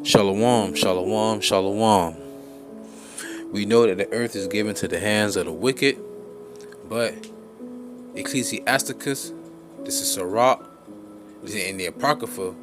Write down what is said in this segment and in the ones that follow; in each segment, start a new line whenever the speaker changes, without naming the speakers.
Shalom, shalom, shalom. We know that the earth is given to the hands of the wicked, but Ecclesiasticus, this is Sirach, this is in the Apocrypha,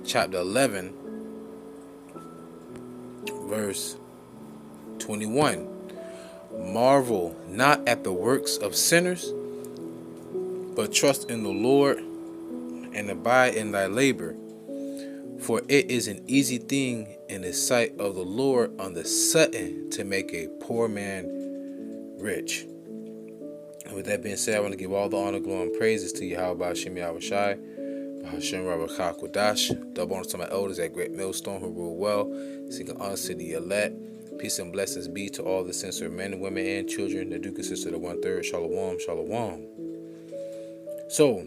chapter 11, verse 21. Marvel not at the works of sinners, but trust in the Lord and abide in thy labor. For it is an easy thing in the sight of the Lord on the sudden to make a poor man rich. And with that being said, I want to give all the honor, glory, and praises to YAHAWASHI, YAHAWASHI, RAWACHAA, QADASH. Double honor to my elders at Great Millstone who rule well. Seeking honor to the elect. Peace and blessings be to all the sincere men, women, and children that do consist of the 1/3. Shalom, shalom. So,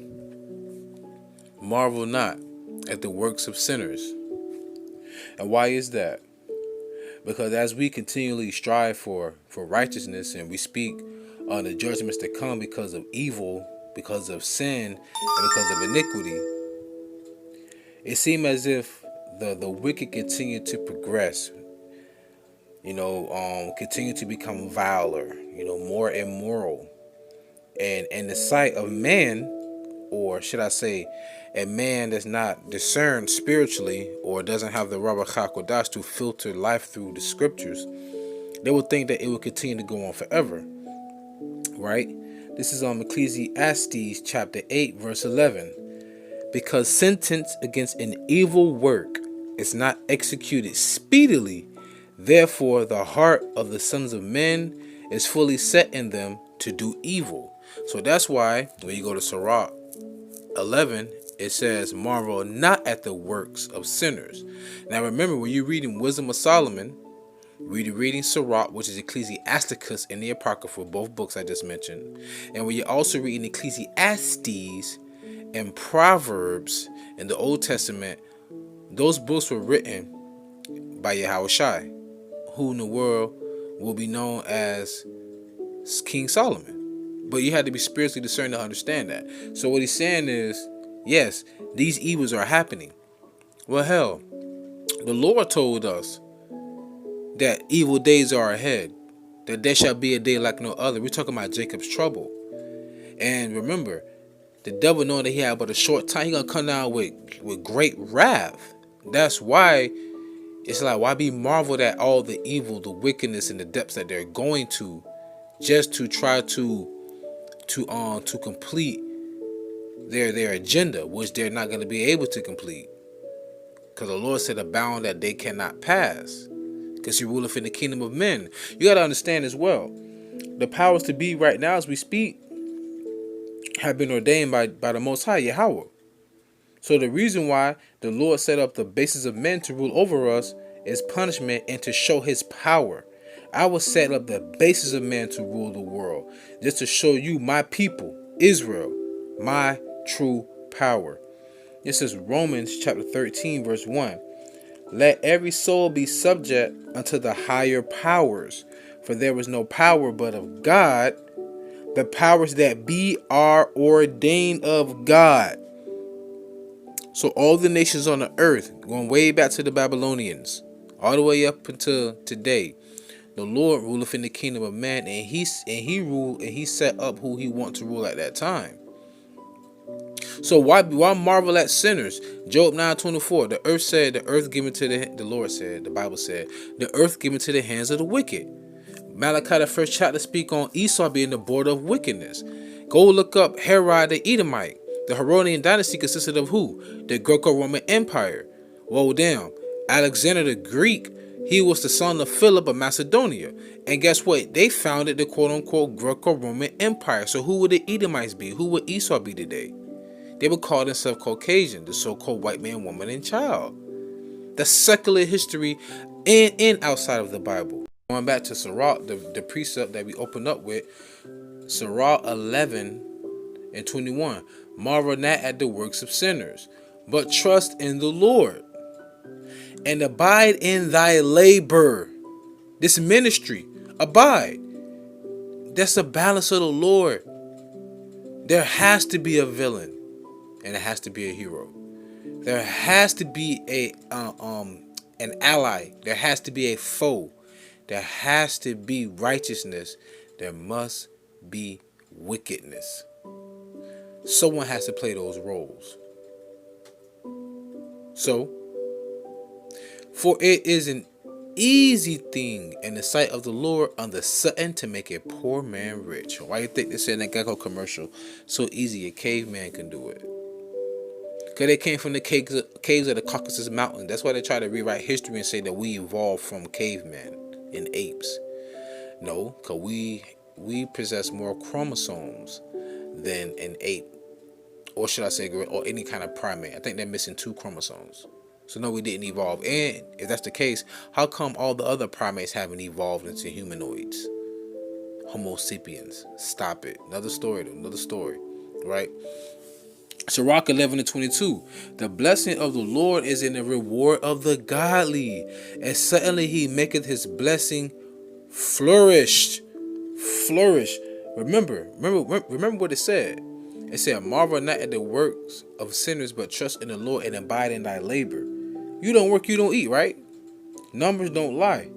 marvel not at the works of sinners. And why is that? Because as we continually strive for righteousness and we speak on the judgments that come because of evil, because of sin, and because of iniquity, it seems as if the wicked continue to progress, continue to become viler, more immoral. And in the sight of man, or should I say, a man that's not discerned spiritually or doesn't have the RAWACHAA QADASH to filter life through the scriptures, they will think that it will continue to go on forever. Right? This is on Ecclesiastes chapter 8, verse 11. Because sentence against an evil work is not executed speedily, therefore the heart of the sons of men is fully set in them to do evil. So that's why when you go to Sirach 11, it says, marvel not at the works of sinners. Now remember, when you're reading Wisdom of Solomon, you're reading Sirach, which is Ecclesiasticus in the Apocrypha, both books I just mentioned. And when you're also reading Ecclesiastes and Proverbs in the Old Testament, those books were written by Yahawashi, who in the world will be known as King Solomon. But you had to be spiritually discerned to understand that. So what he's saying is, yes, these evils are happening. Well, hell, the Lord told us that evil days are ahead, that there shall be a day like no other. We're talking about Jacob's trouble. And remember, the devil knowing that he had but a short time, he's going to come down with great wrath. That's why it's like, why be marveled at all the evil, the wickedness, and the depths that they're going to, just to try to complete their agenda, which they're not going to be able to complete, because the Lord set a bound that they cannot pass, because he ruleth in the kingdom of men. You got to understand as well, the powers to be right now as we speak have been ordained by the Most High Yahweh. So the reason why the Lord set up the bases of men to rule over us is punishment and to show his power. I will set up the basis of men to rule the world, just to show you, my people, Israel, my true power. This is Romans chapter 13, verse 1. Let every soul be subject unto the higher powers, for there is no power but of God. The powers that be are ordained of God. So all the nations on the earth, going way back to the Babylonians, all the way up until today, the Lord ruleth in the kingdom of man, and he ruled and he set up who he want to rule at that time. So why marvel at sinners? Job 9:24. The earth said, the earth given to the Lord said, the Bible said, the earth given to the hands of the wicked. Malachi the first chapter speak on Esau being the border of wickedness. Go look up Herod the Edomite. The Herodian dynasty consisted of who? The Greco-Roman Empire. Well, damn, Alexander the Greek, he was the son of Philip of Macedonia. And guess what? They founded the quote-unquote Greco-Roman Empire. So who would the Edomites be? Who would Esau be today? They would call themselves Caucasian, the so-called white man, woman, and child. That's secular history in and outside of the Bible. Going back to Sirach, the precept that we opened up with, Sirach 11:21. Marvel not at the works of sinners, but trust in the Lord, and abide in thy labor. This ministry, abide. That's the balance of the Lord. There has to be a villain, and it has to be a hero. There has to be an ally. There has to be a foe. There has to be righteousness. There must be wickedness. Someone has to play those roles. So, for it is an easy thing in the sight of the Lord under sudden to make a poor man rich. Why you think they said in that Gecko commercial, so easy a caveman can do it? Because they came from the caves of the Caucasus Mountain. That's why they try to rewrite history and say that we evolved from cavemen and apes. No, because we possess more chromosomes than an ape. Or should I say, or any kind of primate. I think they're missing 2 chromosomes. So no, we didn't evolve. And if that's the case, how come all the other primates haven't evolved into humanoids? Homo sapiens. Stop it. Another story though. Another story. Right? Sirach 11:22. The blessing of the Lord is in the reward of the godly, and suddenly he maketh his blessing flourish. Flourish. Remember what it said. It said, marvel not at the works of sinners, but trust in the Lord and abide in thy labor. You don't work, you don't eat, right? Numbers don't lie.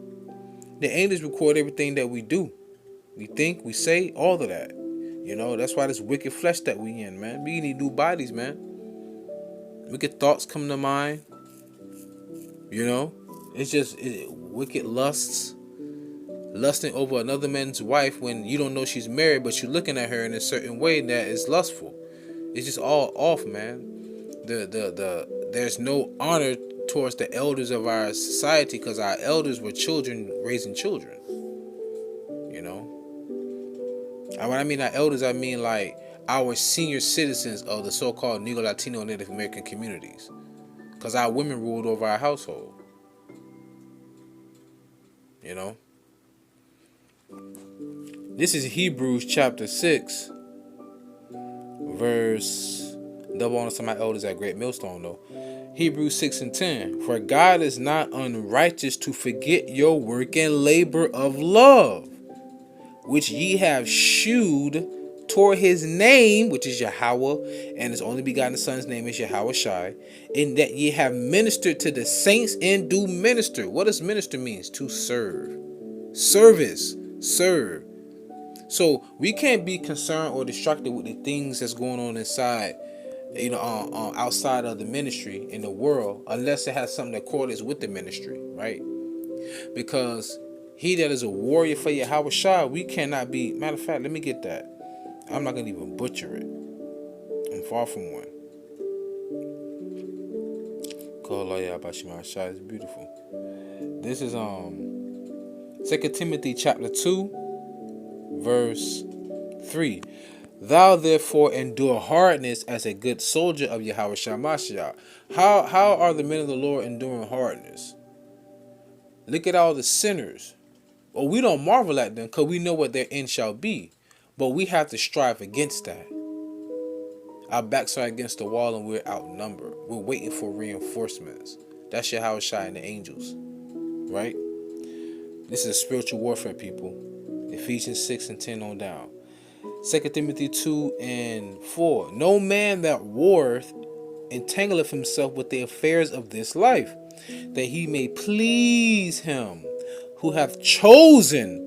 The angels record everything that we do. We think, we say, all of that. You know, that's why this wicked flesh that we in, man. We need new bodies, man. Wicked thoughts come to mind. You know, it's just wicked lusts. Lusting over another man's wife when you don't know she's married, but you're looking at her in a certain way that is lustful. It's just all off, man. There's no honor towards the elders of our society because our elders were children raising children. You know, and when I mean our elders, I mean like our senior citizens of the so-called Negro, Latino, and Native American communities, because our women ruled over our household. You know. This is Hebrews chapter 6, verse, double honor to my elders at Great Millstone though. Hebrews 6:10. For God is not unrighteous to forget your work and labor of love, which ye have shewed toward his name, which is Yahawah, and his only begotten son's name is YAHAWASHI, in that ye have ministered to the saints and do minister. What does minister means? To serve. Service. Serve. So we can't be concerned or distracted with the things that's going on inside, you know, outside of the ministry in the world, unless it has something that correlates with the ministry, right? Because he that is a warrior for Yahawah, we cannot be. Matter of fact, let me get that. I'm not gonna even butcher it. I'm far from one. It's beautiful. This is 2 Timothy chapter 2, verse 3. Thou therefore endure hardness as a good soldier of Yahweh Shemashah. How are the men of the Lord enduring hardness? Look at all the sinners. Well, we don't marvel at them because we know what their end shall be. But we have to strive against that. Our backs are against the wall and we're outnumbered. We're waiting for reinforcements. That's Yahweh Shai and the angels. Right? This is spiritual warfare, people. Ephesians 6:10 on down. 2 Timothy 2:4. No man that warreth entangleth himself with the affairs of this life, that he may please him who have chosen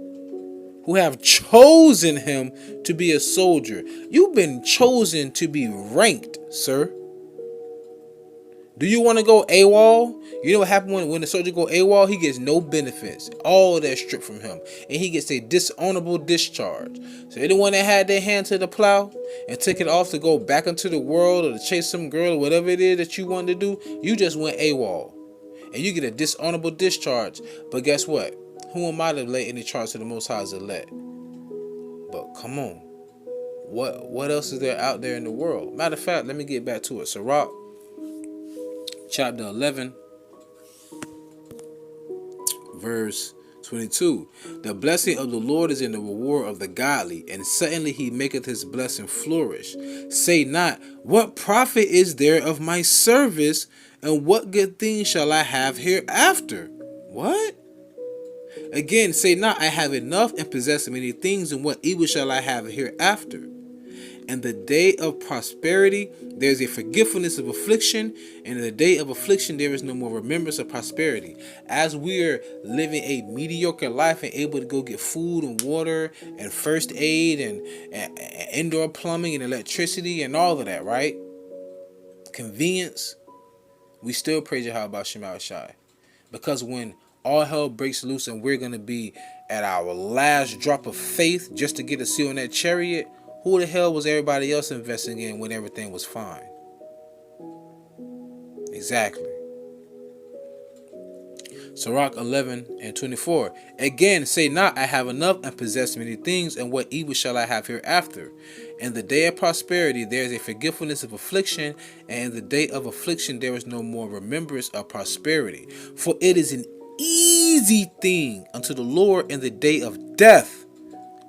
him to be a soldier. You've been chosen to be ranked, sir. Do you want to go AWOL? You know what happens when the soldier go AWOL? He gets no benefits. All of that stripped from him. And he gets a dishonorable discharge. So anyone that had their hand to the plow and took it off to go back into the world or to chase some girl or whatever it is that you wanted to do, you just went AWOL. And you get a dishonorable discharge. But guess what? Who am I to lay any charge to the Most High's elect? But come on. What else is there out there in the world? Matter of fact, let me get back to it. Sirach chapter 11, verse 22. The blessing of the Lord is in the reward of the godly, and suddenly he maketh his blessing flourish. Say not, what profit is there of my service, and what good thing shall I have hereafter? What? Again, say not, I have enough and possess many things, and what evil shall I have hereafter? In the day of prosperity, there is a forgetfulness of affliction, and in the day of affliction, there is no more remembrance of prosperity. As we are living a mediocre life and able to go get food and water and first aid and indoor plumbing and electricity and all of that, right? Convenience, we still praise YAHAWASHI. Because when all hell breaks loose and we're going to be at our last drop of faith just to get a seal on that chariot, who the hell was everybody else investing in when everything was fine? Exactly. Sirach 11:24. Again, say not, I have enough and possess many things, and what evil shall I have hereafter? In the day of prosperity there is a forgetfulness of affliction, and in the day of affliction there is no more remembrance of prosperity. For it is an easy thing unto the Lord in the day of death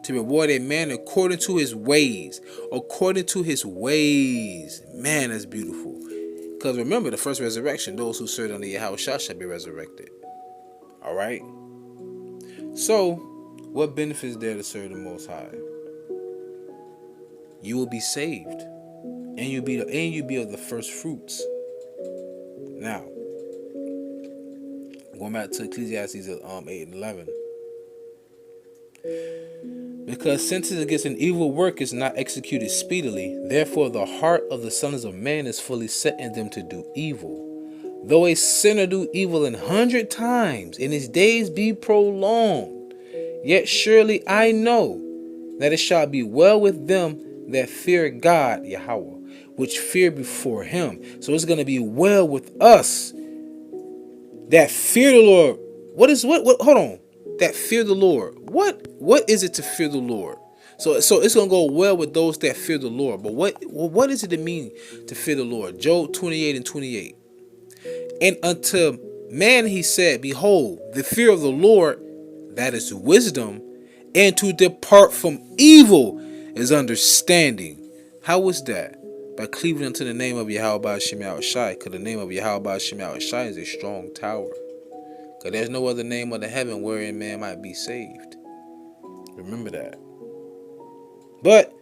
to reward a man according to his ways. According to his ways. Man, that's beautiful. Because remember, the first resurrection, those who serve under Yahawah shall be resurrected. Alright? So, what benefits there to serve the Most High? You will be saved. And you'll be of the first fruits. Now, going back to Ecclesiastes 8:11. Because sentence against an evil work is not executed speedily, therefore the heart of the sons of man is fully set in them to do evil. Though a sinner do evil 100 times, and his days be prolonged, yet surely I know that it shall be well with them that fear God, Yahawah, which fear before him. So it's going to be well with us that fear the Lord. Hold on. That fear the Lord. What is it to fear the Lord? So it's gonna go well with those that fear the Lord. But what is it to mean to fear the Lord? Job 28:28. And unto man he said, behold, the fear of the Lord, that is wisdom, and to depart from evil is understanding. How was that? By cleaving unto the name of YAHAWASHI, because the name of YAHAWASHI is a strong tower. Because there's no other name under heaven wherein man might be saved. Remember that. But,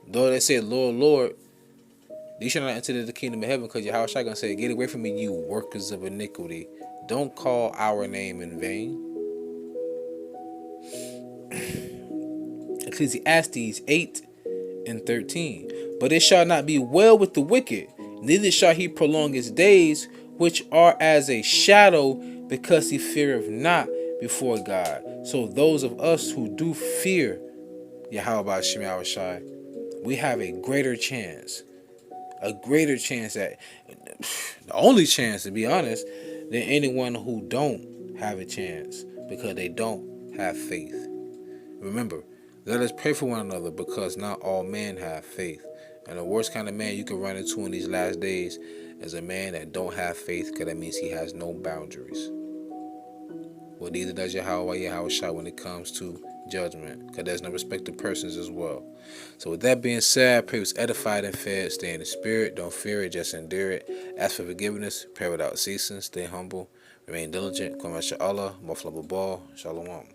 though they say, Lord, Lord, you shall not enter the kingdom of heaven, because Yahawah going to say, get away from me, you workers of iniquity. Don't call our name in vain. Ecclesiastes 8:13. But it shall not be well with the wicked, neither shall he prolong his days, which are as a shadow, because he feareth not before God. So those of us who do fear YAHAWASHI, we have a greater chance. A greater chance, that the only chance, to be honest, than anyone who don't have a chance, because they don't have faith. Remember, let us pray for one another, because not all men have faith. And the worst kind of man you can run into in these last days is a man that don't have faith, because that means he has no boundaries. Well, neither does YAHAWAH when it comes to judgment, because there's no respect of persons as well. So with that being said, pray was edified and fed. Stay in the spirit, don't fear it, just endure it. Ask for forgiveness, pray without ceasing, stay humble, remain diligent. Come out, Allah, Mufla Babal, Shalom.